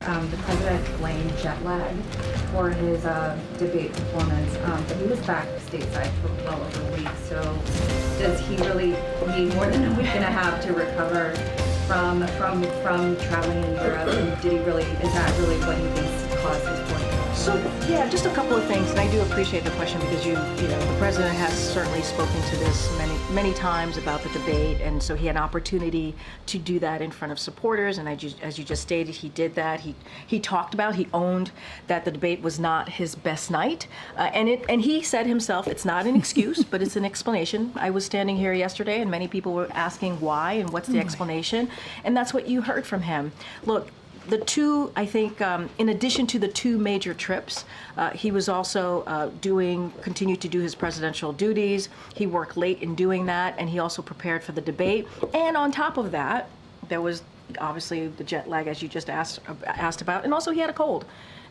The president blamed jet lag for his debate performance, but he was back stateside for well over a week. So does he really need more than a week and a half to recover from traveling in Europe? And is that really what he thinks caused his point? So, yeah, just a couple of things, and I do appreciate the question because the president has certainly spoken to this many times about the debate, and so he had an opportunity to do that in front of supporters, and as you just stated, he did that. He owned that the debate was not his best night, and he said himself, it's not an excuse, but it's an explanation. I was standing here yesterday, and many people were asking why and what's the explanation, and that's what you heard from him. Look, the two, I think, in addition to the two major trips, he was also continued to do his presidential duties. He worked late in doing that, and he also prepared for the debate. And on top of that, there was obviously the jet lag, as you just asked about, and also he had a cold.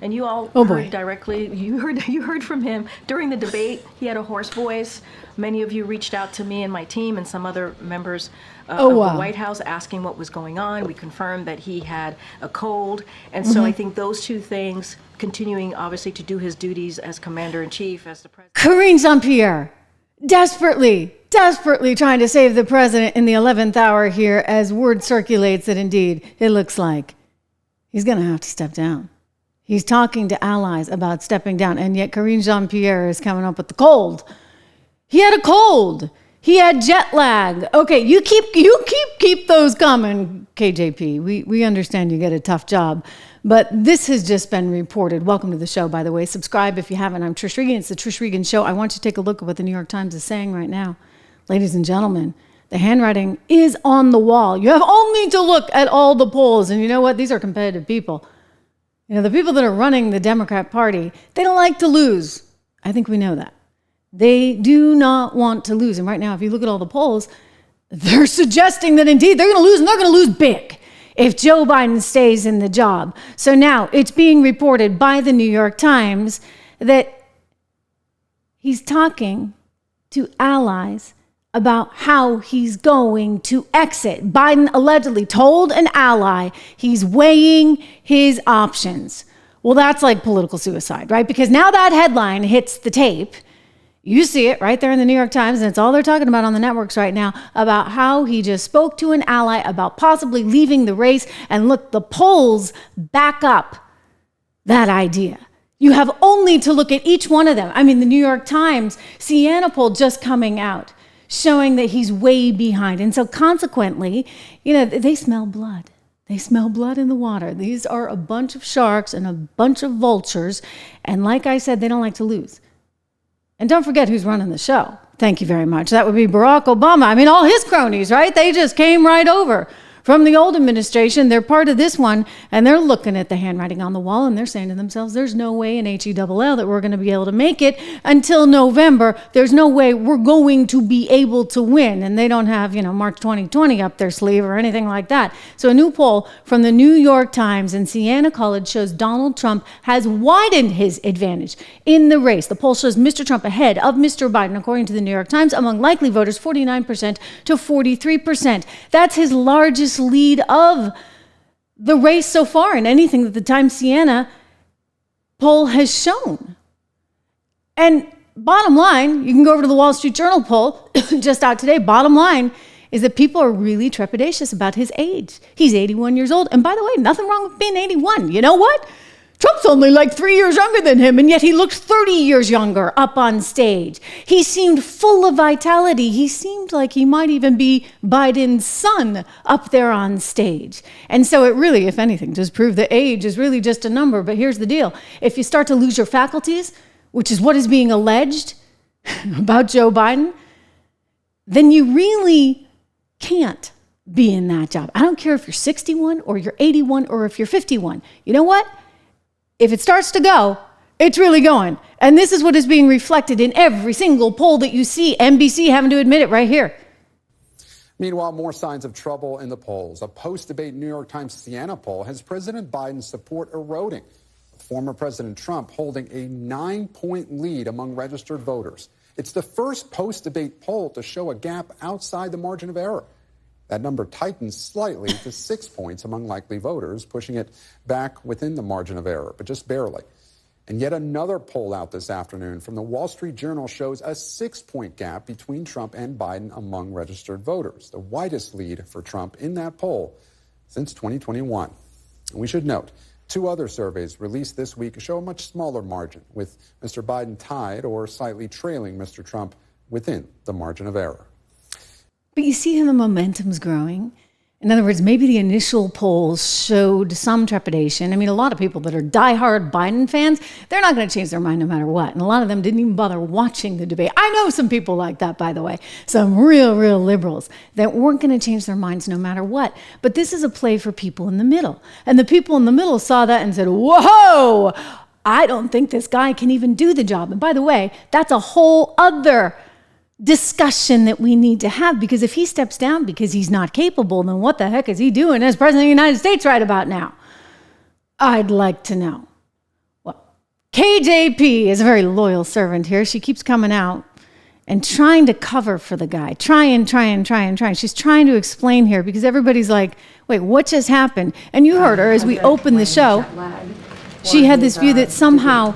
And you all heard directly, you heard from him during the debate. He had a hoarse voice. Many of you reached out to me and my team and some other members of the White House asking what was going on. We confirmed that he had a cold. And so I think those two things, continuing obviously to do his duties as commander-in-chief, as the president. Karine Jean-Pierre, desperately trying to save the president in the 11th hour here as word circulates that indeed it looks like he's going to have to step down. He's talking to allies about stepping down, and yet Karine Jean-Pierre is coming up with the cold. He had a cold. He had jet lag. Okay, you keep those coming, KJP. We understand you get a tough job, but this has just been reported. Welcome to the show, by the way. Subscribe if you haven't. I'm Trish Regan. It's the Trish Regan Show. I want you to take a look at what the New York Times is saying right now. Ladies and gentlemen, the handwriting is on the wall. You have only to look at all the polls, and you know what? These are competitive people. The people that are running the Democrat Party, they don't like to lose. I think we know that. They do not want to lose. And right now, if you look at all the polls, they're suggesting that indeed they're going to lose, and they're going to lose big if Joe Biden stays in the job. So now it's being reported by the New York Times that he's talking to allies about how he's going to exit. Biden allegedly told an ally he's weighing his options. Well, that's like political suicide, right? Because now that headline hits the tape. You see it right there in the New York Times, and it's all they're talking about on the networks right now, about how he just spoke to an ally about possibly leaving the race. And look, the polls back up that idea. You have only to look at each one of them. I mean, the New York Times, Siena poll just coming out, showing that he's way behind. And so consequently, they smell blood. They smell blood in the water. These are a bunch of sharks and a bunch of vultures. And like I said, they don't like to lose. And don't forget who's running the show. Thank you very much. That would be Barack Obama. I mean, all his cronies, right? They just came right over from the old administration. They're part of this one, and they're looking at the handwriting on the wall, and they're saying to themselves, there's no way in HELL that we're going to be able to make it until November. There's no way we're going to be able to win. And they don't have, March 2020 up their sleeve or anything like that. So a new poll from the New York Times and Siena College shows Donald Trump has widened his advantage in the race. The poll shows Mr. Trump ahead of Mr. Biden, according to the New York Times, among likely voters, 49% to 43%. That's his largest lead of the race so far in anything that the Times Siena poll has shown. And bottom line, you can go over to the Wall Street Journal poll just out today. Bottom line is that people are really trepidatious about his age. He's 81 years old. And by the way, nothing wrong with being 81. You know what? Trump's only like 3 years younger than him, and yet he looked 30 years younger up on stage. He seemed full of vitality. He seemed like he might even be Biden's son up there on stage. And so it really, if anything, just proved that age is really just a number. But here's the deal. If you start to lose your faculties, which is what is being alleged about Joe Biden, then you really can't be in that job. I don't care if you're 61 or you're 81 or if you're 51. You know what? If it starts to go, it's really going. And this is what is being reflected in every single poll that you see. NBC having to admit it right here. Meanwhile, more signs of trouble in the polls. A post-debate New York Times Siena poll has President Biden's support eroding, with former President Trump holding a 9-point lead among registered voters. It's the first post-debate poll to show a gap outside the margin of error. That number tightens slightly to 6 points among likely voters, pushing it back within the margin of error, but just barely. And yet another poll out this afternoon from the Wall Street Journal shows a 6-point gap between Trump and Biden among registered voters, the widest lead for Trump in that poll since 2021. And we should note, 2 other surveys released this week show a much smaller margin, with Mr. Biden tied or slightly trailing Mr. Trump within the margin of error. But you see how the momentum's growing? In other words, maybe the initial polls showed some trepidation. I mean, a lot of people that are diehard Biden fans, they're not going to change their mind no matter what. And a lot of them didn't even bother watching the debate. I know some people like that, by the way, some real liberals that weren't going to change their minds no matter what. But this is a play for people in the middle. And the people in the middle saw that and said, whoa, I don't think this guy can even do the job. And by the way, that's a whole other discussion that we need to have, because if he steps down because he's not capable, then what the heck is he doing as president of the United States right about now? I'd like to know. Well, KJP is a very loyal servant here. She keeps coming out and trying to cover for the guy, trying. She's trying to explain here because everybody's like, wait, what just happened? And you heard her as we opened the show. She had this view that somehow,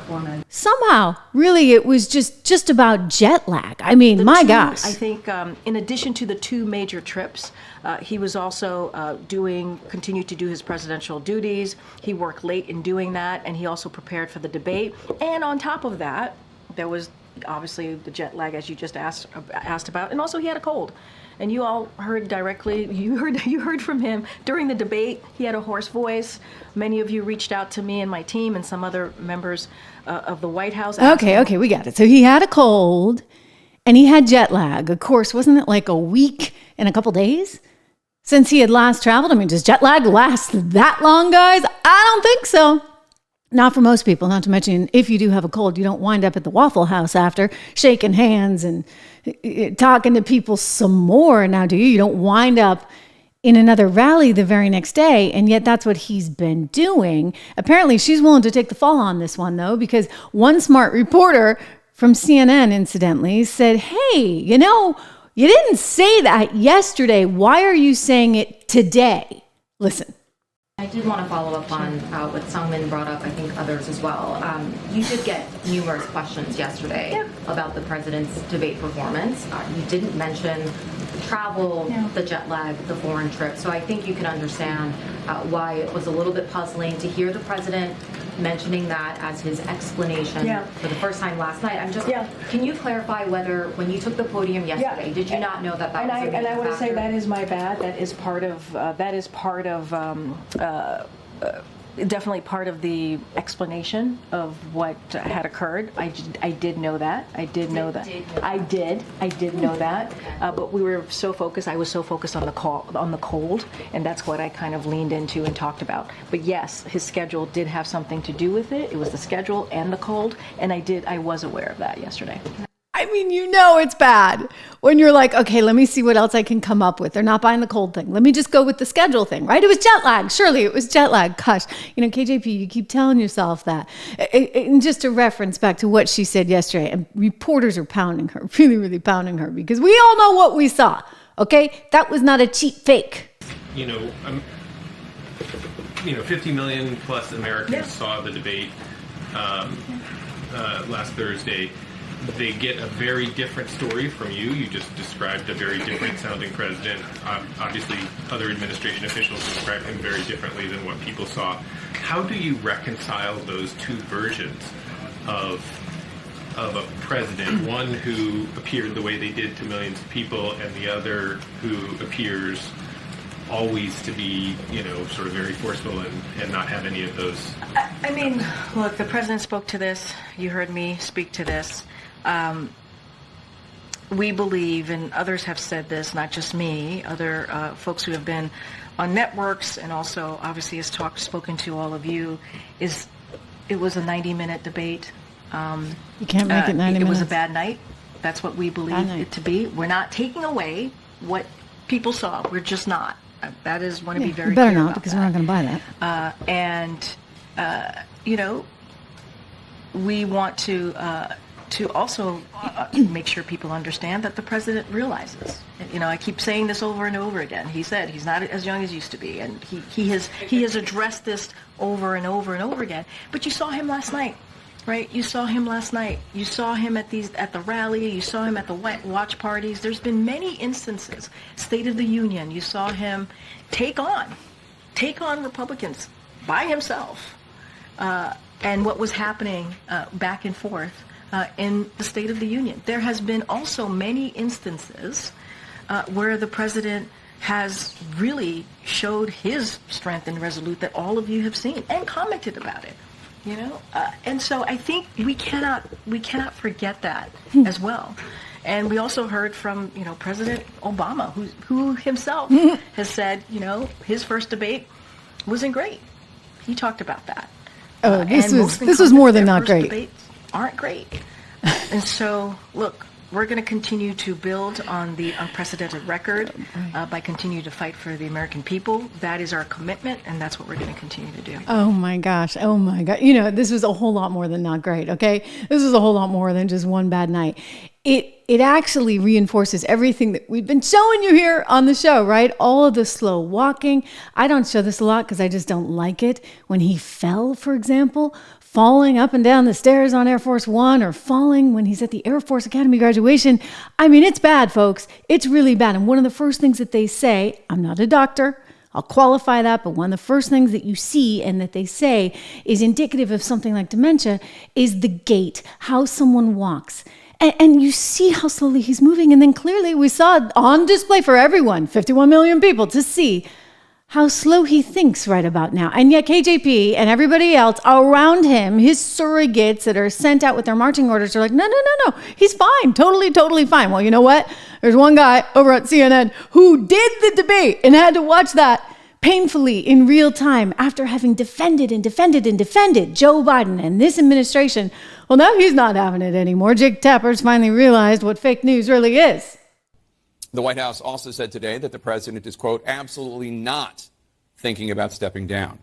really, it was just about jet lag. I mean, gosh. I think in addition to the 2 major trips, he was also continued to do his presidential duties. He worked late in doing that, and he also prepared for the debate. And on top of that, there was obviously the jet lag, as you just asked about, and also he had a cold. And you all heard directly, you heard from him during the debate. He had a hoarse voice. Many of you reached out to me and my team and some other members of the White House. Okay, we got it. So he had a cold and he had jet lag. Of course, wasn't it like a week and a couple days since he had last traveled? I mean, does jet lag last that long, guys? I don't think so. Not for most people, not to mention if you do have a cold, you don't wind up at the Waffle House after shaking hands and talking to people some more now, do you? You don't wind up in another rally the very next day, and yet that's what he's been doing. Apparently, she's willing to take the fall on this one, though, because one smart reporter from CNN, incidentally, said, hey, you didn't say that yesterday. Why are you saying it today? Listen. I did want to follow up on what Sungmin brought up, I think others as well. You did get numerous questions yesterday about the president's debate performance. You didn't mention travel, the jet lag, the foreign trip. So I think you can understand why it was a little bit puzzling to hear the president mentioning that as his explanation for the first time last night. Can you clarify whether when you took the podium yesterday, did you not know that was a major factor? And I want to say that is my bad. That is part of definitely part of the explanation of what had occurred. I did know that. I did know that. I did know that. But we were so focused. I was so focused on the cold, and that's what I kind of leaned into and talked about. But yes, his schedule did have something to do with it. It was the schedule and the cold, and I was aware of that yesterday. I mean, it's bad when you're like, okay, let me see what else I can come up with. They're not buying the cold thing. Let me just go with the schedule thing, right? It was jet lag. Surely it was jet lag. Gosh, KJP, you keep telling yourself that. And just a reference back to what she said yesterday, and reporters are pounding her, really pounding her, because we all know what we saw, okay? That was not a cheap fake. 50 million plus Americans saw the debate last Thursday. They get a very different story from you. You just described a very different sounding president. Obviously, other administration officials described him very differently than what people saw. How do you reconcile those 2 versions of a president? One who appeared the way they did to millions of people, and the other who appears always to be, sort of very forceful and not have any of those. I mean, look, the president spoke to this. You heard me speak to this. We believe, and others have said this, not just me, other folks who have been on networks and also obviously has spoken to all of you, it was a 90-minute debate. You can't make it 90 minutes. It was a bad night. That's what we believe it to be. We're not taking away what people saw. We're just not. That is want to be very clear about because we're not going to buy that. We want to to also make sure people understand that the president realizes. You know, I keep saying this over and over again. He said he's not as young as he used to be, and he has addressed this over and over and over again. But you saw him last night, right? You saw him last night. You saw him at the rally. You saw him at the watch parties. There's been many instances. State of the Union. You saw him take on Republicans by himself, and what was happening back and forth in the State of the Union. There has been also many instances where the president has really showed his strength and resolute that all of you have seen and commented about it. You know, and so I think we cannot forget that as well. And we also heard from, you know, President Obama, who himself has said, you know, his first debate wasn't great. He talked about that. Oh, this was more than not great. Debates aren't great. And so, look, we're going to continue to build on the unprecedented record by continuing to fight for the American people. That is our commitment, and that's what we're going to continue to do. Oh my gosh. Oh my God. You know, this was a whole lot more than not great, okay? This was a whole lot more than just one bad night. It actually reinforces everything that we've been showing you here on the show, right? All of the slow walking. I don't show this a lot because I just don't like it. When he fell, for example, falling up and down the stairs on Air Force One, or falling when he's at the Air Force Academy graduation. I mean, it's bad, folks. It's really bad. And one of the first things that they say, I'm not a doctor, I'll qualify that, but one of the first things that you see and that they say is indicative of something like dementia is the gait, how someone walks. And you see how slowly he's moving. And then clearly we saw it on display for everyone, 51 million people, to see how slow he thinks right about now. And yet KJP and everybody else around him, his surrogates that are sent out with their marching orders, are like, no, he's fine, totally fine. Well, you know what? There's one guy over at CNN who did the debate and had to watch that painfully in real time after having defended Joe Biden and this administration. Well, now he's not having it anymore. Jake Tapper's finally realized what fake news really is. The White House also said today that the president is, quote, absolutely not thinking about stepping down.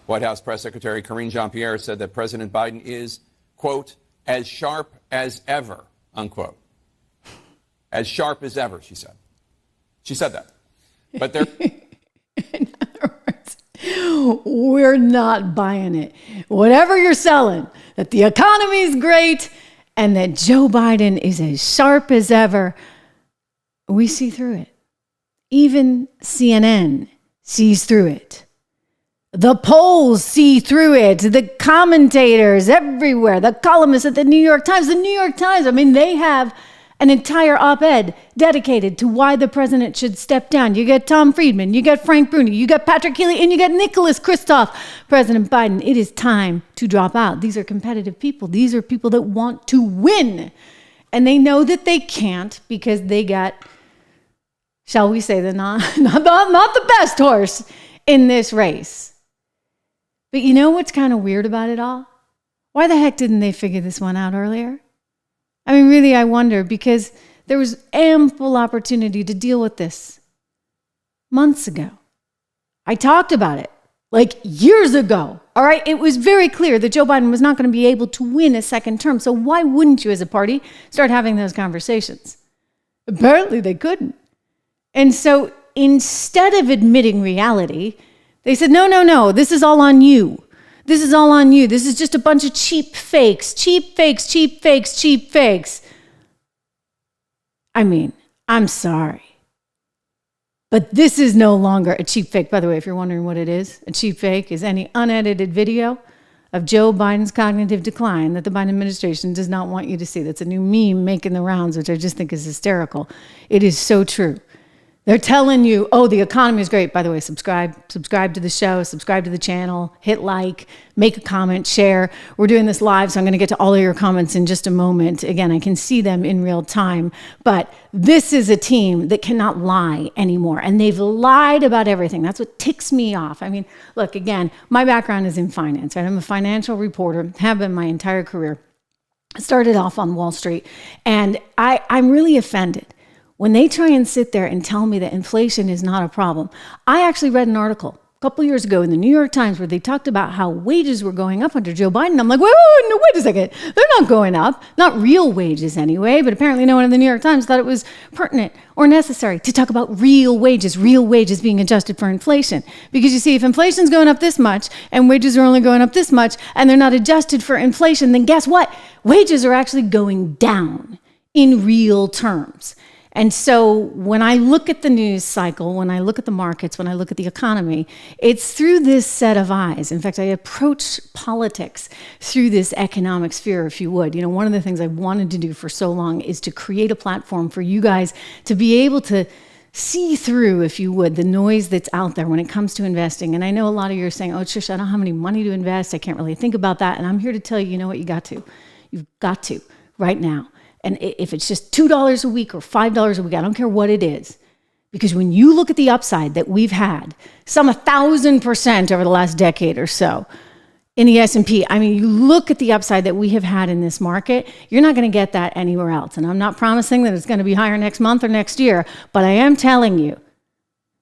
White House Press Secretary Karine Jean-Pierre said that President Biden is, quote, as sharp as ever, unquote. As sharp as ever, she said. She said that. But there... In other words, we're not buying it. Whatever you're selling, that the economy's great and that Joe Biden is as sharp as ever, we see through it. Even CNN sees through it. The polls see through it. The commentators everywhere, the columnists at the New York Times, I mean, they have an entire op-ed dedicated to why the president should step down. You get Tom Friedman, you get Frank Bruni, you get Patrick Healy, and you get Nicholas Kristof. President Biden, it is time to drop out. These are competitive people. These are people that want to win. And they know that they can't because they got, shall we say, not the best horse in this race. But you know what's kind of weird about it all? Why the heck didn't they figure this one out earlier? I mean, really, I wonder, because there was ample opportunity to deal with this months ago. I talked about it like years ago. All right. It was very clear that Joe Biden was not going to be able to win a second term. So why wouldn't you as a party start having those conversations? Apparently they couldn't. And so instead of admitting reality, they said, no, this is all on you. This is all on you. This is just a bunch of cheap fakes. I mean, I'm sorry. But this is no longer a cheap fake. By the way, if you're wondering what it is, a cheap fake is any unedited video of Joe Biden's cognitive decline that the Biden administration does not want you to see. That's a new meme making the rounds, which I just think is hysterical. It is so true. They're telling you, oh, the economy is great. By the way, subscribe to the show, subscribe to the channel, hit like, make a comment, share. We're doing this live, so I'm going to get to all of your comments in just a moment. Again, I can see them in real time, but this is a team that cannot lie anymore, and they've lied about everything. That's what ticks me off. I mean, look, again, my background is in finance, right? I'm a financial reporter, have been my entire career. I started off on Wall Street, and I'm really offended when they try and sit there and tell me that inflation is not a problem. I actually read an article couple years ago in the New York Times where they talked about how wages were going up under Joe Biden. I'm like, wait a second. They're not going up. Not real wages anyway, but apparently no one in the New York Times thought it was pertinent or necessary to talk about real wages being adjusted for inflation. Because you see, if inflation's going up this much and wages are only going up this much and they're not adjusted for inflation, then guess what? Wages are actually going down in real terms. And so when I look at the news cycle, when I look at the markets, when I look at the economy, it's through this set of eyes. In fact, I approach politics through this economic sphere, if you would. You know, one of the things I wanted to do for so long is to create a platform for you guys to be able to see through, if you would, the noise that's out there when it comes to investing. And I know a lot of you are saying, oh, Trish, I don't have any money to invest. I can't really think about that. And I'm here to tell you, you know what, you got to. You've got to right now. And if it's just $2 a week or $5 a week, I don't care what it is. Because when you look at the upside that we've had, some 1,000% over the last decade or so in the S&P, I mean, you look at the upside that we have had in this market, you're not going to get that anywhere else. And I'm not promising that it's going to be higher next month or next year, but I am telling you,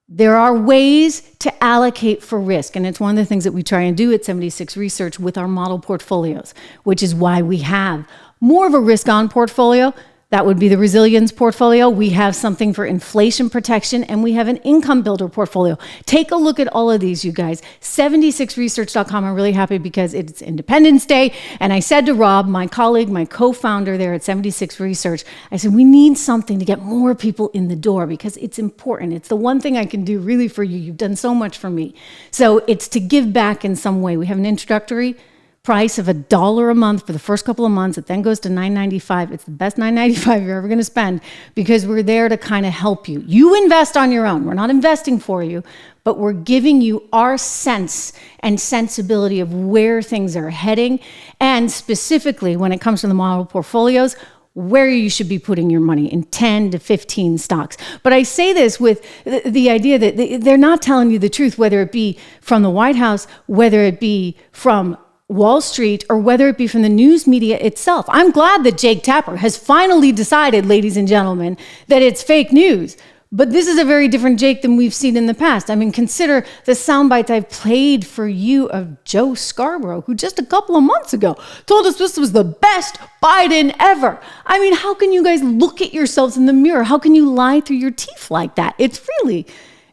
there are ways to allocate for risk. And it's one of the things that we try and do at 76 Research with our model portfolios, which is why we have more of a risk-on portfolio. That would be the resilience portfolio. We have something for inflation protection, and we have an income builder portfolio. Take a look at all of these, you guys. 76research.com. I'm really happy because it's Independence Day. And I said to Rob, my colleague, my co-founder there at 76 Research, I said, we need something to get more people in the door because it's important. It's the one thing I can do really for you. You've done so much for me. So it's to give back in some way. We have an introductory price of $1 a month for the first couple of months. It then goes to $9.95. It's the best $9.95 you're ever going to spend because we're there to kind of help you. You invest on your own. We're not investing for you, but we're giving you our sense and sensibility of where things are heading. And specifically when it comes to the model portfolios, where you should be putting your money in 10 to 15 stocks. But I say this with the idea that they're not telling you the truth, whether it be from the White House, whether it be from Wall Street, or whether it be from the news media itself. I'm glad that Jake Tapper has finally decided, ladies and gentlemen, that it's fake news. But this is a very different Jake than we've seen in the past. I mean, consider the soundbites I've played for you of Joe Scarborough, who just a couple of months ago told us this was the best Biden ever. I mean, how can you guys look at yourselves in the mirror? How can you lie through your teeth like that? It's really,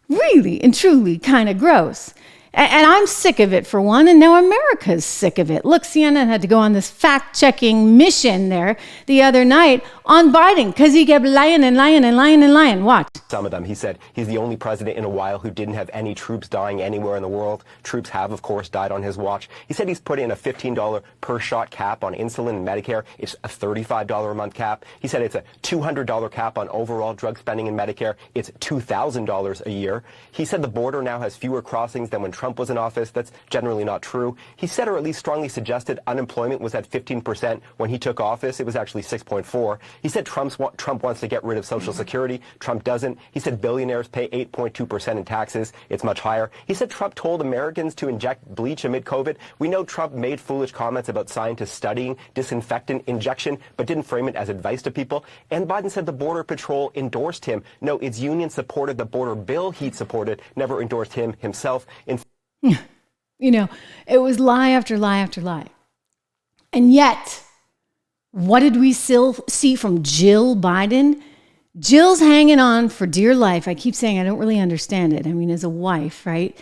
really and truly kind of gross. And I'm sick of it, for one, and now America's sick of it. Look, CNN had to go on this fact-checking mission there the other night on Biden because he kept lying and lying and lying and lying. Watch. Some of them. He said he's the only president in a while who didn't have any troops dying anywhere in the world. Troops have, of course, died on his watch. He said he's put in a $15 per shot cap on insulin and Medicare. It's a $35 a month cap. He said it's a $200 cap on overall drug spending in Medicare. It's $2,000 a year. He said the border now has fewer crossings than when Trump was in office. That's generally not true. He said, or at least strongly suggested, unemployment was at 15% when he took office. It was actually 6.4. He said Trump wants to get rid of Social Security. Trump doesn't. He said billionaires pay 8.2% in taxes. It's much higher. He said Trump told Americans to inject bleach amid COVID. We know Trump made foolish comments about scientists studying disinfectant injection, but didn't frame it as advice to people. And Biden said the Border Patrol endorsed him. No, its union supported the border bill he supported, never endorsed him himself. You know, it was lie after lie after lie. And yet, what did we still see from Jill Biden? Jill's hanging on for dear life. I keep saying I don't really understand it. I mean, as a wife, right?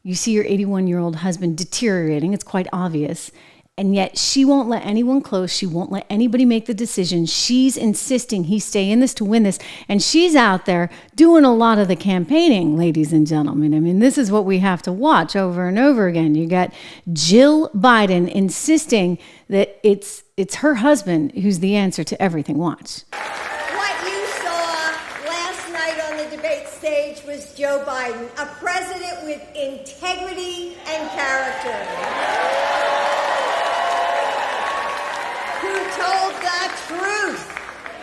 You see your 81-year-old husband deteriorating. It's quite obvious. And yet she won't let anyone close. She won't let anybody make the decision. She's insisting he stay in this to win this. And she's out there doing a lot of the campaigning, ladies and gentlemen. I mean, this is what we have to watch over and over again. You got Jill Biden insisting that it's her husband who's the answer to everything. Watch. What you saw last night on the debate stage was Joe Biden, a president with integrity and character. Who told the truth.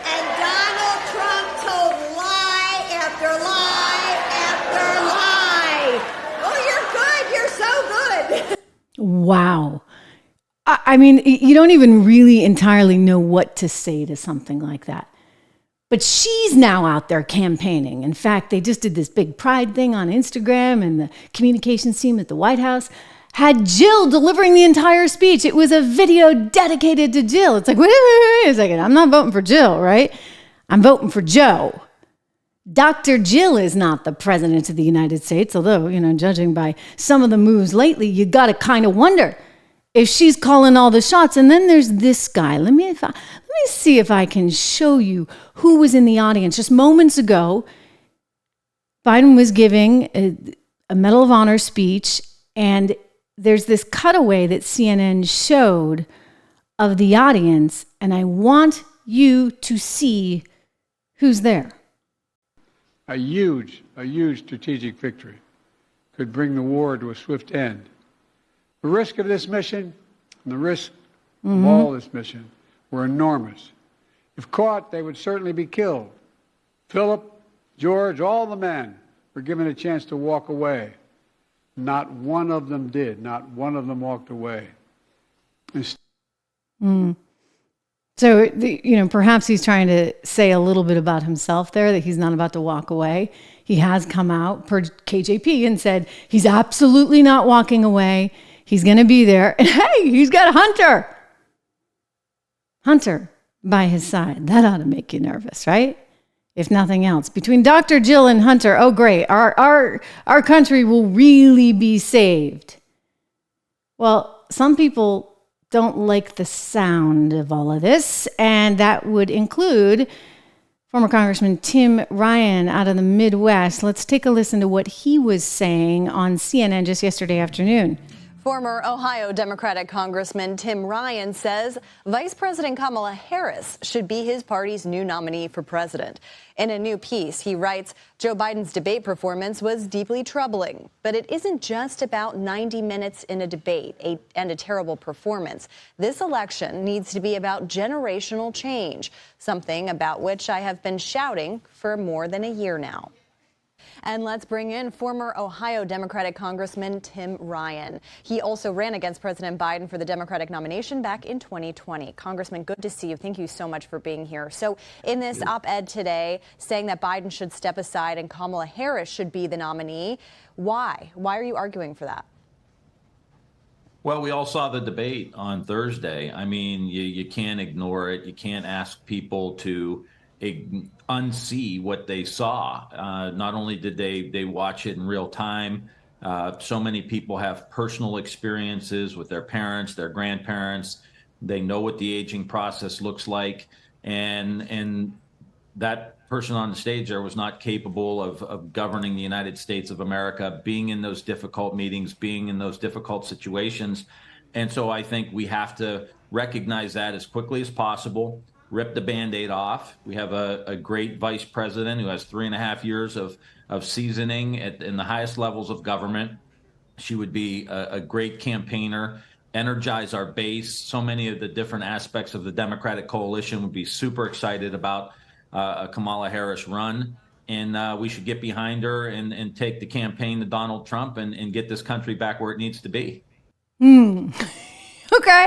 And Donald Trump told lie after lie after lie. Oh, you're good. You're so good. Wow. I mean, you don't even really entirely know what to say to something like that. But she's now out there campaigning. In fact, they just did this big pride thing on Instagram, and the communications team at the White House had Jill delivering the entire speech. It was a video dedicated to Jill. It's like, wait a second, I'm not voting for Jill, right? I'm voting for Joe. Dr. Jill is not the president of the United States, although, judging by some of the moves lately, you got to kind of wonder if she's calling all the shots. And then there's this guy. Let me see if I can show you who was in the audience. Just moments ago, Biden was giving a Medal of Honor speech, and there's this cutaway that CNN showed of the audience, and I want you to see who's there. A huge strategic victory could bring the war to a swift end. The risk of this mission and the risk of all this mission were enormous. If caught, they would certainly be killed. Philip, George, all the men were given a chance to walk away. Not one of them did. Not one of them walked away. So, perhaps he's trying to say a little bit about himself there, that he's not about to walk away. He has come out per KJP and said he's absolutely not walking away. He's going to be there. And hey, he's got Hunter by his side. That ought to make you nervous, right? If nothing else. Between Dr. Jill and Hunter, oh great, our country will really be saved. Well, some people don't like the sound of all of this, and that would include former Congressman Tim Ryan out of the Midwest. Let's take a listen to what he was saying on CNN just yesterday afternoon. Former Ohio Democratic Congressman Tim Ryan says Vice President Kamala Harris should be his party's new nominee for president. In a new piece, he writes, Joe Biden's debate performance was deeply troubling. But it isn't just about 90 minutes in a debate and a terrible performance. This election needs to be about generational change, something about which I have been shouting for more than a year now. And let's bring in former Ohio Democratic Congressman Tim Ryan. He also ran against President Biden for the Democratic nomination back in 2020. Congressman, good to see you. Thank you so much for being here. So in this op-ed today saying that Biden should step aside and Kamala Harris should be the nominee, why? Why are you arguing for that? Well, we all saw the debate on Thursday. I mean, you can't ignore it. You can't ask people to unsee what they saw. Not only did they watch it in real time, so many people have personal experiences with their parents, their grandparents. They know what the aging process looks like. And that person on the stage there was not capable of governing the United States of America, being in those difficult meetings, being in those difficult situations. And so I think we have to recognize that as quickly as possible. Rip the Band-Aid off. We have a great vice president who has 3.5 years of seasoning in the highest levels of government. She would be a great campaigner, energize our base. So many of the different aspects of the Democratic coalition would be super excited about a Kamala Harris run. And we should get behind her and take the campaign to Donald Trump and get this country back where it needs to be. Okay.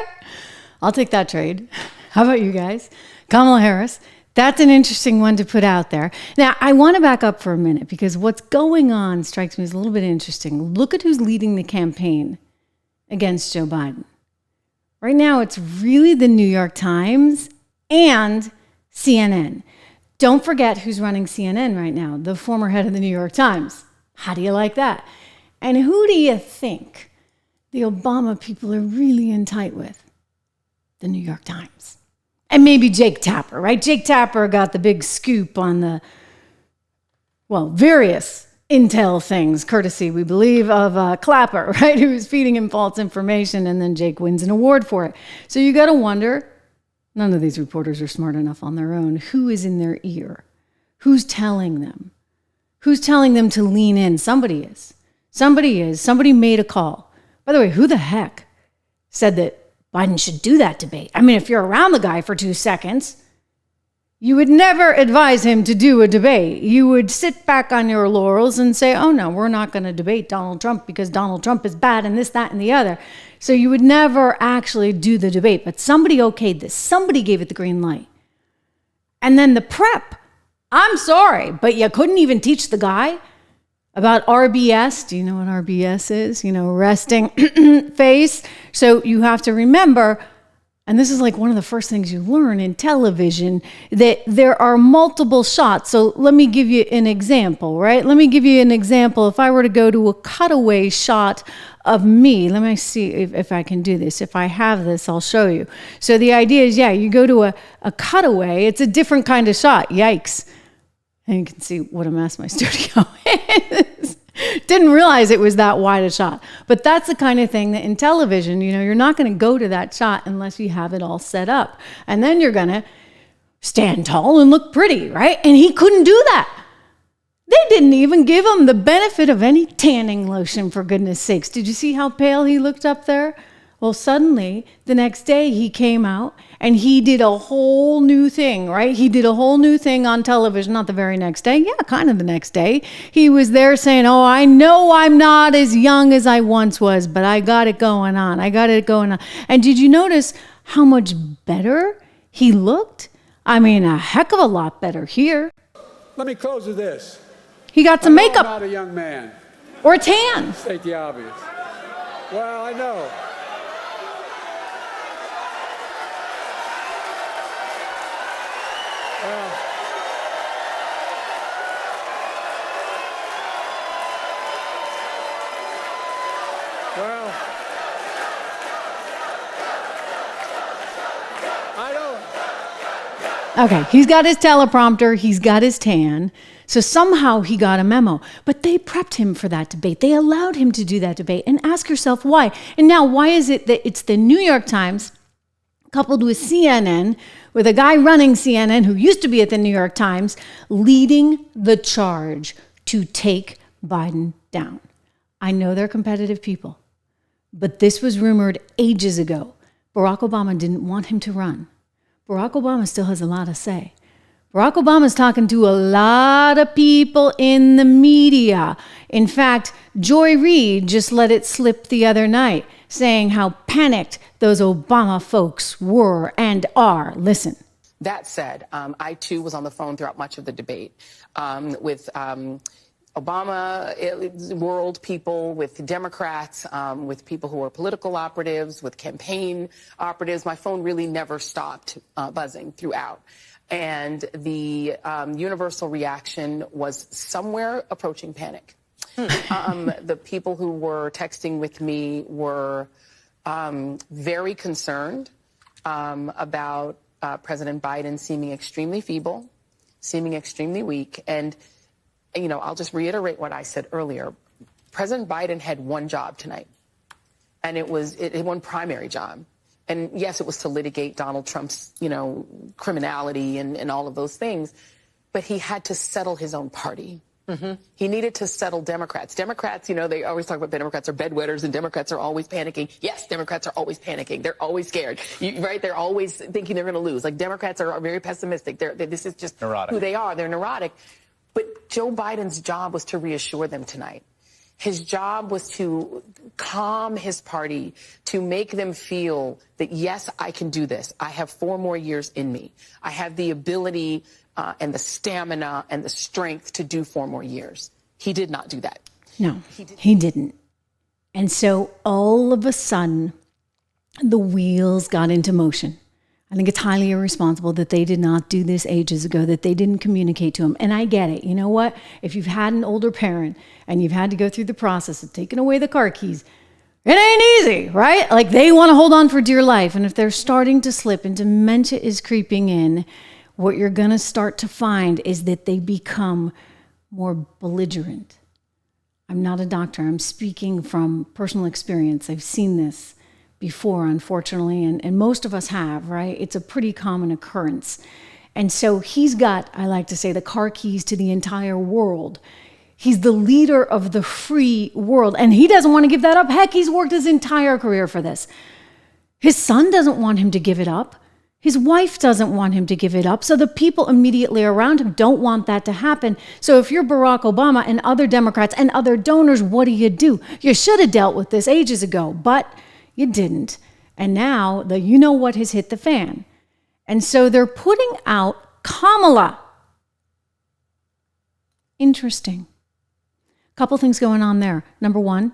I'll take that trade. How about you guys? Kamala Harris. That's an interesting one to put out there. Now, I want to back up for a minute because what's going on strikes me as a little bit interesting. Look at who's leading the campaign against Joe Biden. Right now, it's really the New York Times and CNN. Don't forget who's running CNN right now, the former head of the New York Times. How do you like that? And who do you think the Obama people are really in tight with? The New York Times. And maybe Jake Tapper, right? Jake Tapper got the big scoop on the, various intel things, courtesy, we believe, of Clapper, right? Who was feeding him false information, and then Jake wins an award for it. So you got to wonder, none of these reporters are smart enough on their own. Who is in their ear? Who's telling them? Who's telling them to lean in? Somebody is. Somebody made a call. By the way, who the heck said that Biden should do that debate? I mean, if you're around the guy for 2 seconds, you would never advise him to do a debate. You would sit back on your laurels and say, oh no, we're not going to debate Donald Trump because Donald Trump is bad and this, that, and the other. So you would never actually do the debate. But somebody okayed this. Somebody gave it the green light. And then the prep I'm sorry, but you couldn't even teach the guy about RBS. Do you know what RBS is? Resting face. So you have to remember, and this is like one of the first things you learn in television, that there are multiple shots. So let me give you an example, right? Let me give you an example. If I were to go to a cutaway shot of me, let me see if I can do this. If I have this, I'll show you. So the idea is, you go to a cutaway. It's a different kind of shot. Yikes. And you can see what a mess my studio is. Didn't realize it was that wide a shot. But that's the kind of thing that in television, you're not going to go to that shot unless you have it all set up. And then you're going to stand tall and look pretty, right? And he couldn't do that. They didn't even give him the benefit of any tanning lotion, for goodness sakes. Did you see how pale he looked up there? Well, suddenly, the next day he came out and he did a whole new thing, right? He did a whole new thing on television, not the very next day. Yeah, kind of the next day. He was there saying, oh, I know I'm not as young as I once was, but I got it going on. And did you notice how much better he looked? I mean, a heck of a lot better here. Let me close with this. He got some makeup. I'm not a young man. Or a tan. State the obvious. Well, I know. Well, I don't. Okay, he's got his teleprompter, he's got his tan, so somehow he got a memo. But they prepped him for that debate. They allowed him to do that debate. And ask yourself why. And now, why is it that it's the New York Times coupled with CNN, with a guy running CNN who used to be at the New York Times, leading the charge to take Biden down? I know they're competitive people, but this was rumored ages ago. Barack Obama didn't want him to run. Barack Obama still has a lot to say. Barack Obama's talking to a lot of people in the media. In fact, Joy Reid just let it slip the other night, saying how panicked those Obama folks were and are. Listen. That said, I too was on the phone throughout much of the debate with Obama world people, with Democrats, with people who are political operatives, with campaign operatives. My phone really never stopped buzzing throughout. And the universal reaction was somewhere approaching panic. The people who were texting with me were very concerned about President Biden seeming extremely feeble, seeming extremely weak. And, I'll just reiterate what I said earlier. President Biden had one job tonight, and it was one primary job. And yes, it was to litigate Donald Trump's, criminality and all of those things. But he had to settle his own party. Mm-hmm. He needed to settle Democrats. Democrats, they always talk about Democrats are bedwetters and Democrats are always panicking. Yes, Democrats are always panicking. They're always scared, right? They're always thinking they're going to lose. Like, Democrats are very pessimistic. This is just neurotic. Who they are. They're neurotic. But Joe Biden's job was to reassure them tonight. His job was to calm his party, to make them feel that, yes, I can do this. I have 4 more years in me. I have the ability and the stamina and the strength to do 4 more years. He did not do that. No, he didn't. And so all of a sudden, the wheels got into motion. I think it's highly irresponsible that they did not do this ages ago, that they didn't communicate to him. And I get it. You know what? If you've had an older parent and you've had to go through the process of taking away the car keys, it ain't easy, right? Like, they want to hold on for dear life. And if they're starting to slip and dementia is creeping in, what you're going to start to find is that they become more belligerent. I'm not a doctor. I'm speaking from personal experience. I've seen this before, unfortunately, and most of us have, right? It's a pretty common occurrence. And so he's got, I like to say, the car keys to the entire world. He's the leader of the free world, and he doesn't want to give that up. Heck, he's worked his entire career for this. His son doesn't want him to give it up. His wife doesn't want him to give it up. So the people immediately around him don't want that to happen. So if you're Barack Obama and other Democrats and other donors, what do? You should have dealt with this ages ago, but you didn't. And now the you-know-what has hit the fan. And so they're putting out Kamala. Interesting. Couple things going on there. Number one,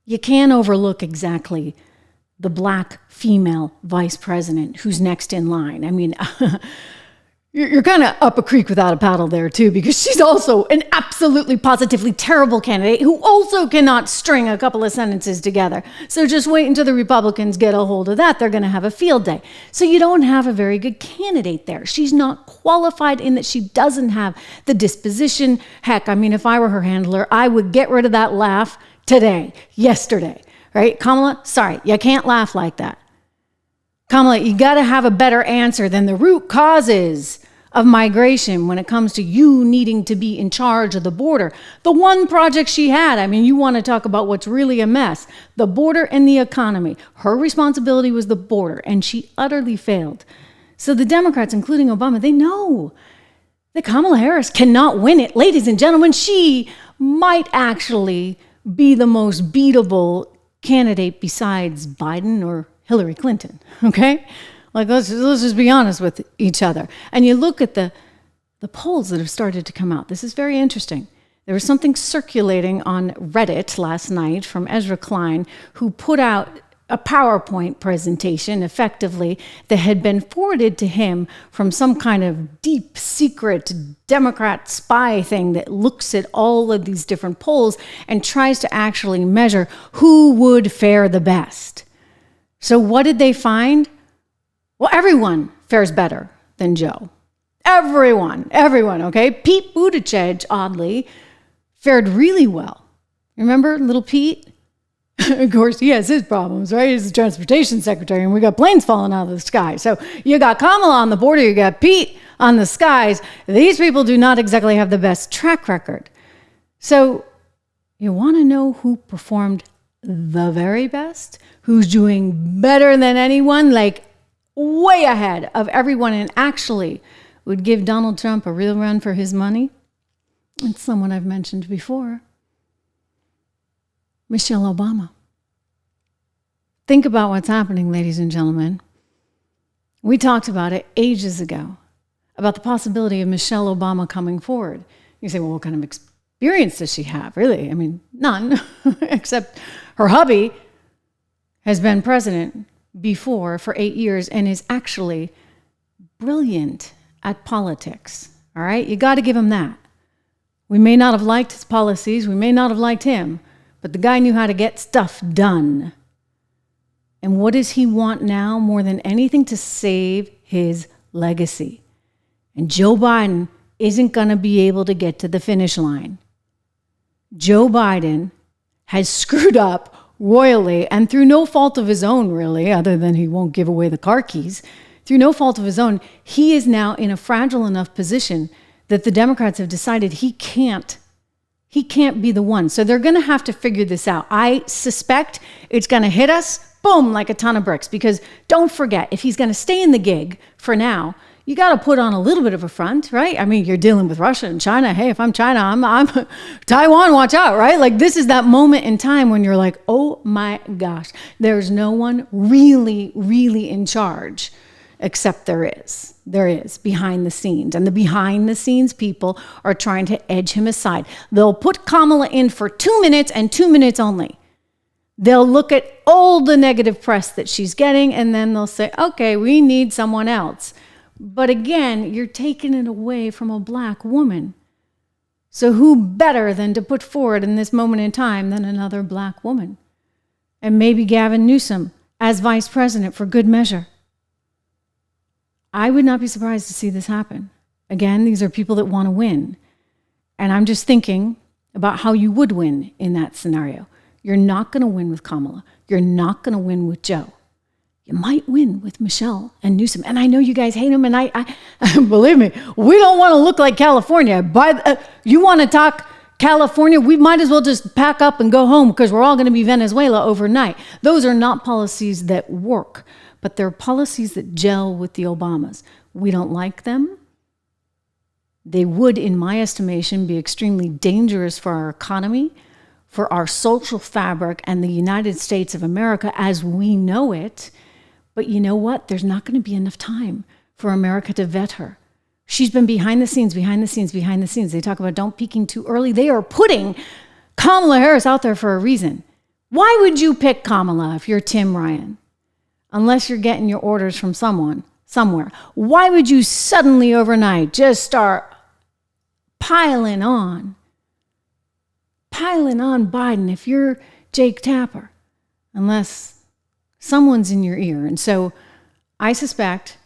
you can't overlook exactly the black female vice president who's next in line. I mean, you're kind of up a creek without a paddle there too, because she's also an absolutely positively terrible candidate who also cannot string a couple of sentences together. So just wait until the Republicans get a hold of that. They're going to have a field day. So you don't have a very good candidate there. She's not qualified in that she doesn't have the disposition. Heck, I mean, if I were her handler, I would get rid of that laugh today, yesterday, right? Kamala, sorry, you can't laugh like that. Kamala, you got to have a better answer than the root causes of migration when it comes to you needing to be in charge of the border. The one project she had, I mean, you want to talk about what's really a mess, the border and the economy. Her responsibility was the border, and she utterly failed. So the Democrats, including Obama, they know that Kamala Harris cannot win it. Ladies and gentlemen, she might actually be the most beatable candidate besides Biden or Hillary Clinton, okay? Like, let's just be honest with each other. And you look at the polls that have started to come out. This is very interesting. There was something circulating on Reddit last night from Ezra Klein, who put out a PowerPoint presentation, effectively, that had been forwarded to him from some kind of deep secret Democrat spy thing that looks at all of these different polls and tries to actually measure who would fare the best. So what did they find? Well, everyone fares better than Joe. Everyone, okay? Pete Buttigieg, oddly, fared really well. Remember little Pete? Of course, he has his problems, right? He's the transportation secretary, and we got planes falling out of the sky. So you got Kamala on the border, you got Pete on the skies. These people do not exactly have the best track record. So you want to know who performed the very best? Who's doing better than anyone? Like, way ahead of everyone, and actually would give Donald Trump a real run for his money? It's someone I've mentioned before. Michelle Obama. Think about what's happening, ladies and gentlemen. We talked about it ages ago, about the possibility of Michelle Obama coming forward. You say, well, what kind of experience does she have? Really? I mean, none, except her hubby has been president before for 8 years and is actually brilliant at politics. All right? You got to give him that. We may not have liked his policies. We may not have liked him, but the guy knew how to get stuff done. And what does he want now more than anything? To save his legacy. And Joe Biden isn't going to be able to get to the finish line. Joe Biden has screwed up royally, and through no fault of his own, really, other than he won't give away the car keys. Through no fault of his own, he is now in a fragile enough position that the Democrats have decided he can't be the one. So they're going to have to figure this out. I suspect it's going to hit us, boom, like a ton of bricks, because don't forget, if he's going to stay in the gig for now, you got to put on a little bit of a front, right? I mean, you're dealing with Russia and China. Hey, if I'm China, I'm Taiwan, watch out, right? Like, this is that moment in time when you're like, oh my gosh, there's no one really, really in charge, except there is behind the scenes. And the behind the scenes people are trying to edge him aside. They'll put Kamala in for 2 minutes and 2 minutes only. They'll look at all the negative press that she's getting, and then they'll say, okay, we need someone else. But again, you're taking it away from a black woman. So who better than to put forward in this moment in time than another black woman? And maybe Gavin Newsom as vice president for good measure. I would not be surprised to see this happen. Again, these are people that want to win. And I'm just thinking about how you would win in that scenario. You're not going to win with Kamala. You're not going to win with Joe. You might win with Michelle and Newsom. And I know you guys hate them, and I believe me, we don't want to look like California. You want to talk California? We might as well just pack up and go home, because we're all going to be Venezuela overnight. Those are not policies that work, but they're policies that gel with the Obamas. We don't like them. They would, in my estimation, be extremely dangerous for our economy, for our social fabric, and the United States of America as we know it. But you know what? There's not going to be enough time for America to vet her. She's been behind the scenes. They talk about don't peaking too early. They are putting Kamala Harris out there for a reason. Why would you pick Kamala if you're Tim Ryan? Unless you're getting your orders from someone, somewhere. Why would you suddenly overnight just start piling on Biden if you're Jake Tapper? Unless someone's in your ear. And so I suspect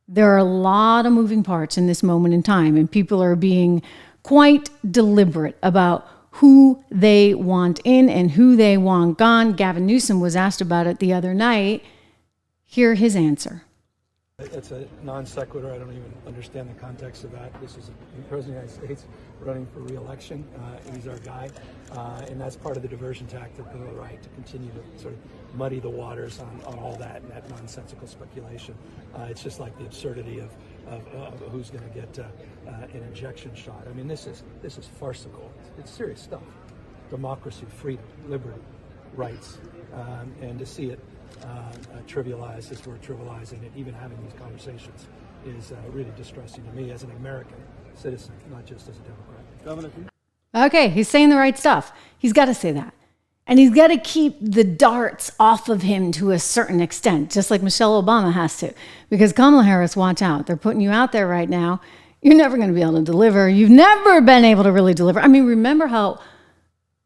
there are a lot of moving parts in this moment in time, and people are being quite deliberate about who they want in and who they want gone. Gavin Newsom was asked about it the other night. Hear his answer. It's a non sequitur. I don't even understand the context of that. This is the President of the United States running for re-election. He's our guy. And that's part of the diversion tactic of the right, to continue to sort of muddy the waters on all that and that nonsensical speculation. It's just like the absurdity of who's going to get an injection shot. I mean, this is farcical. It's serious stuff. Democracy, freedom, liberty, rights. And to see it trivialized as we're trivializing it, even having these conversations, is really distressing to me as an American citizen, not just as a Democrat. Okay, he's saying the right stuff. He's got to say that. And he's got to keep the darts off of him to a certain extent, just like Michelle Obama has to. Because Kamala Harris, watch out. They're putting you out there right now. You're never going to be able to deliver. You've never been able to really deliver. I mean, remember how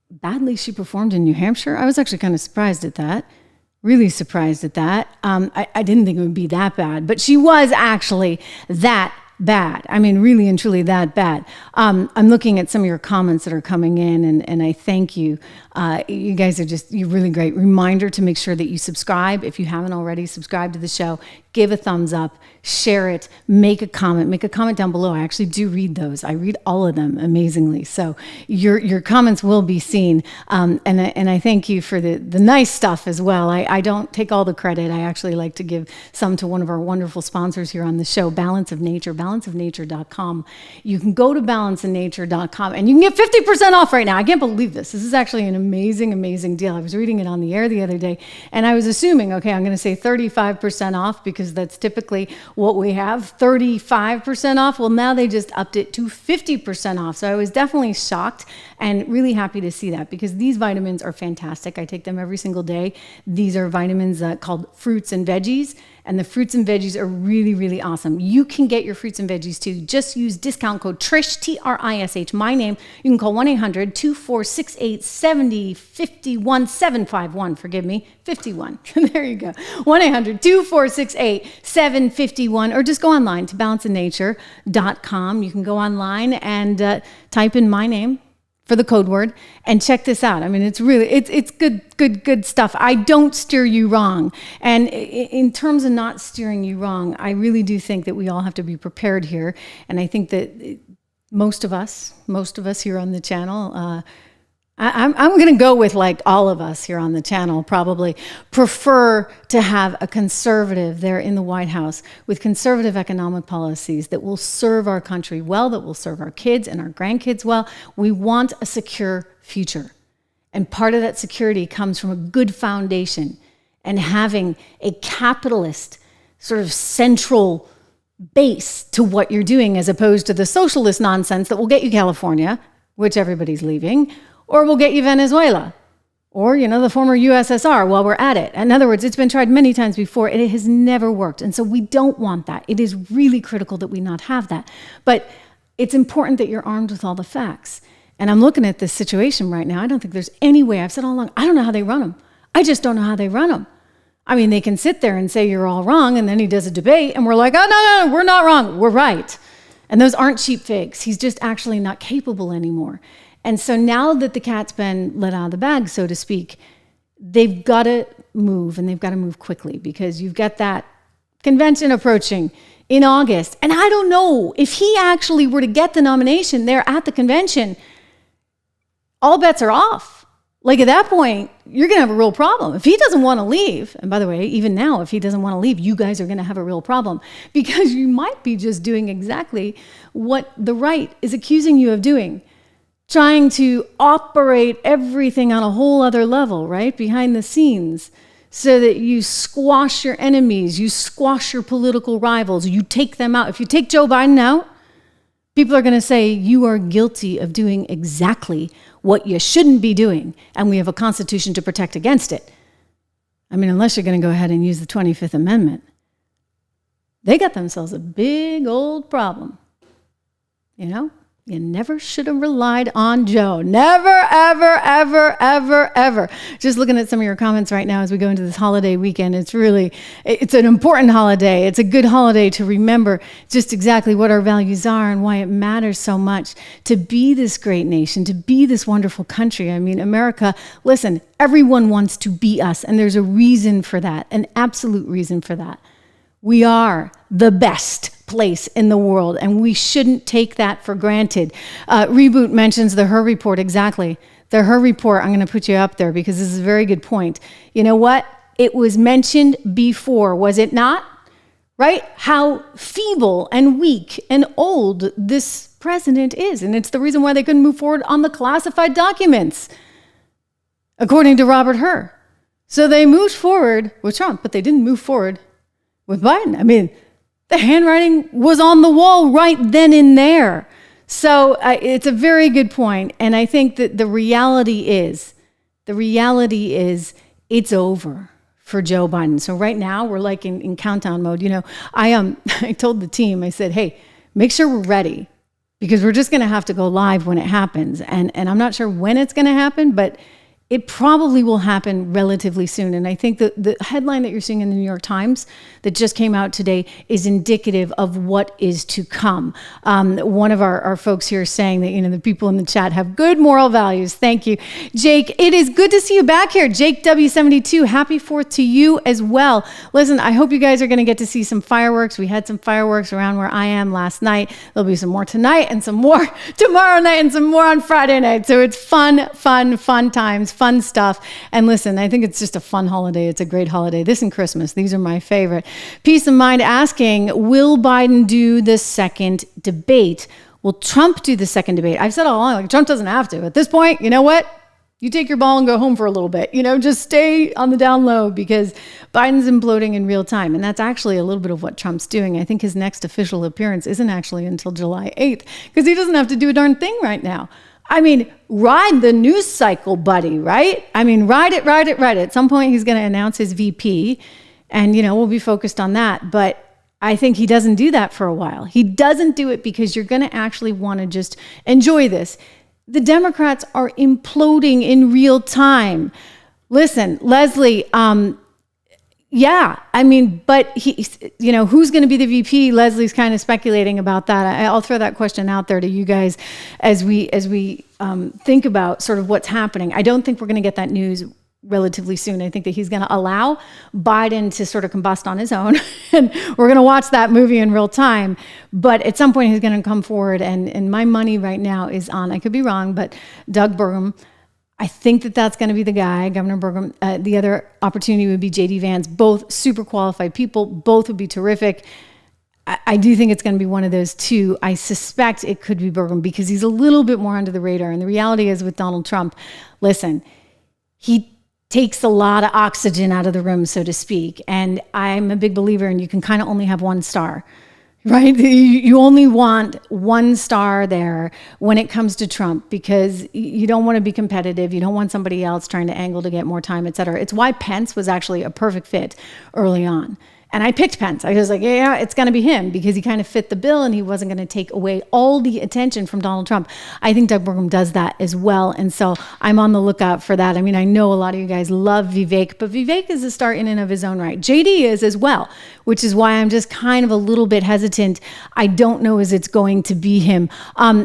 badly she performed in New Hampshire? I was actually kind of surprised at that. Really surprised at that. I didn't think it would be that bad, but she was actually that bad. I mean, really and truly that bad. I'm looking at some of your comments that are coming in, and I thank you. You guys are you're really great. Reminder to make sure that you subscribe. If you haven't already, subscribe to the show. Give a thumbs up, share it, make a comment down below. I actually do read those. I read all of them amazingly. So your comments will be seen. And I thank you for the nice stuff as well. I don't take all the credit. I actually like to give some to one of our wonderful sponsors here on the show, Balance of Nature, balanceofnature.com. You can go to balanceofnature.com and you can get 50% off right now. I can't believe this. This is actually an amazing, amazing deal. I was reading it on the air the other day, and I was assuming, okay, I'm going to say 35% off because that's typically what we have, 35% off. Well, now they just upped it to 50% off. So I was definitely shocked and really happy to see that, because these vitamins are fantastic. I take them every single day. These are vitamins called fruits and veggies. And the fruits and veggies are really, really awesome. You can get your fruits and veggies too. Just use discount code TRISH, T-R-I-S-H, my name. You can call 1-800-2468-7051, 751, forgive me, 51. There you go. 1-800-2468-751, or just go online to balanceofnature.com. You can go online and type in my name for the code word and check this out. I mean, it's really, it's good stuff. I don't steer you wrong. And in terms of not steering you wrong, I really do think that we all have to be prepared here. And I think that most of us here on the channel, I'm going to go with like all of us here on the channel probably prefer to have a conservative there in the White House with conservative economic policies that will serve our country well, that will serve our kids and our grandkids well. We want a secure future. And part of that security comes from a good foundation and having a capitalist sort of central base to what you're doing, as opposed to the socialist nonsense that will get you California, which everybody's leaving, or we'll get you Venezuela, or, the former USSR while we're at it. In other words, it's been tried many times before, and it has never worked. And so we don't want that. It is really critical that we not have that. But it's important that you're armed with all the facts. And I'm looking at this situation right now. I don't think there's any way. I've said all along, I don't know how they run them. I just don't know how they run them. I mean, they can sit there and say you're all wrong, and then he does a debate, and we're like, oh, no, we're not wrong. We're right. And those aren't cheap figs. He's just actually not capable anymore. And so now that the cat's been let out of the bag, so to speak, they've got to move, and they've got to move quickly, because you've got that convention approaching in August. And I don't know if he actually were to get the nomination there at the convention, all bets are off. Like at that point, you're going to have a real problem. If he doesn't want to leave, and by the way, even now, if he doesn't want to leave, you guys are going to have a real problem, because you might be just doing exactly what the right is accusing you of doing. Trying to operate everything on a whole other level, right? Behind the scenes, so that you squash your enemies, you squash your political rivals, you take them out. If you take Joe Biden out, People are going to say you are guilty of doing exactly what you shouldn't be doing, and we have a constitution to protect against it. I mean, unless you're going to go ahead and use the 25th Amendment. They got themselves a big old problem. You know, you never should have relied on Joe. Never, ever, ever, ever, ever. Just looking at some of your comments right now as we go into this holiday weekend, it's an important holiday. It's a good holiday to remember just exactly what our values are and why it matters so much to be this great nation, to be this wonderful country. I mean, America, listen, everyone wants to be us, and there's a reason for that, an absolute reason for that. We are the best place in the world, and we shouldn't take that for granted. Reboot mentions the Her Report, exactly. The Her Report, I'm going to put you up there because this is a very good point. You know what? It was mentioned before, was it not? Right? How feeble and weak and old this president is, and it's the reason why they couldn't move forward on the classified documents, according to Robert Hur. So they moved forward with Trump, but they didn't move forward with Biden. I mean, the handwriting was on the wall right then and there. So it's a very good point. And I think that the reality is it's over for Joe Biden. So right now we're like in countdown mode. You know, I told the team, I said, hey, make sure we're ready because we're just going to have to go live when it happens. And I'm not sure when it's going to happen, but it probably will happen relatively soon. And I think that the headline that you're seeing in the New York Times that just came out today is indicative of what is to come. One of our folks here is saying that, you know, the people in the chat have good moral values. Thank you. Jake, it is good to see you back here. Jake W72, happy 4th to you as well. Listen, I hope you guys are going to get to see some fireworks. We had some fireworks around where I am last night. There'll be some more tonight and some more tomorrow night and some more on Friday night. So it's fun times, fun stuff. And listen, I think it's just a fun holiday. It's a great holiday. This and Christmas, these are my favorite. Peace of Mind asking, will Biden do the second debate? Will Trump do the second debate? I've said all along, like, Trump doesn't have to. At this point, you know what? You take your ball and go home for a little bit. You know, just stay on the down low because Biden's imploding in real time. And that's actually a little bit of what Trump's doing. I think his next official appearance isn't actually until July 8th because he doesn't have to do a darn thing right now. I mean, ride the news cycle, buddy, right? I mean, ride it. At some point, he's going to announce his VP, and, you know, we'll be focused on that. But I think he doesn't do that for a while. He doesn't do it because you're going to actually want to just enjoy this. The Democrats are imploding in real time. Listen, Leslie, yeah, I mean, but he, you know, who's going to be the VP? Leslie's kind of speculating about that. I'll throw that question out there to you guys as we think about sort of what's happening. I don't think we're going to get that news relatively soon. I think that he's going to allow Biden to sort of combust on his own, and we're going to watch that movie in real time. But at some point, he's going to come forward, and my money right now is on, I could be wrong, but Doug Burgum. I think that that's going to be the guy, Governor Burgum. The other opportunity would be J.D. Vance, both super qualified people. Both would be terrific. I do think it's going to be one of those two. I suspect it could be Burgum because he's a little bit more under the radar. And the reality is with Donald Trump, listen, he takes a lot of oxygen out of the room, so to speak. And I'm a big believer in you can kind of only have one star. Right? You only want one star there when it comes to Trump because you don't want to be competitive. You don't want somebody else trying to angle to get more time, et cetera. It's why Pence was actually a perfect fit early on. And I picked Pence. I was like, yeah, it's going to be him because he kind of fit the bill and he wasn't going to take away all the attention from Donald Trump. I think Doug Burgum does that as well. And so I'm on the lookout for that. I mean, I know a lot of you guys love Vivek, but Vivek is a star in and of his own right. JD is as well, which is why I'm just kind of a little bit hesitant. I don't know as it's going to be him.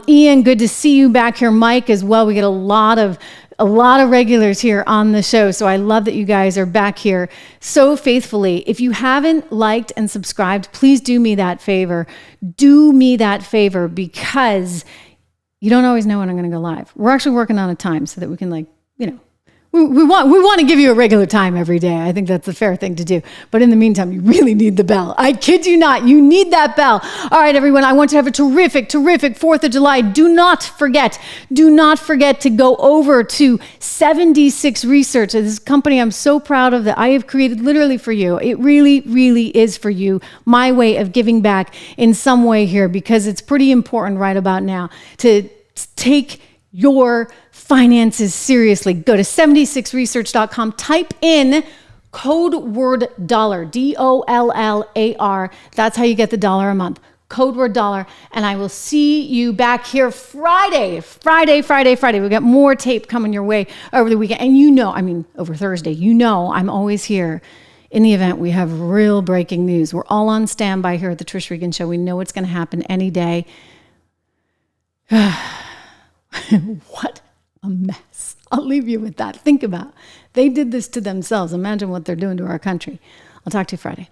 Ian, good to see you back here. Mike as well. We get a lot of regulars here on the show. So I love that you guys are back here so faithfully. If you haven't liked and subscribed, please do me that favor. Do me that favor because you don't always know when I'm going to go live. We're actually working on a time so that we can we want to give you a regular time every day. I think that's the fair thing to do. But in the meantime, you really need the bell. I kid you not. You need that bell. All right, everyone. I want to have a terrific 4th of July. Do not forget to go over to 76 Research. This is a company I'm so proud of that I have created literally for you. It really, really is for you. My way of giving back in some way here, because it's pretty important right about now to take your finances seriously. Go to 76research.com, type in code word dollar, DOLLAR. That's how you get the $1 a month. Code word dollar. And I will see you back here Friday. We got more tape coming your way over the weekend. And over Thursday, I'm always here in the event we have real breaking news. We're all on standby here at the Trish Regan Show. We know it's going to happen any day. What a mess. I'll leave you with that. Think about it. They did this to themselves. Imagine what they're doing to our country. I'll talk to you Friday.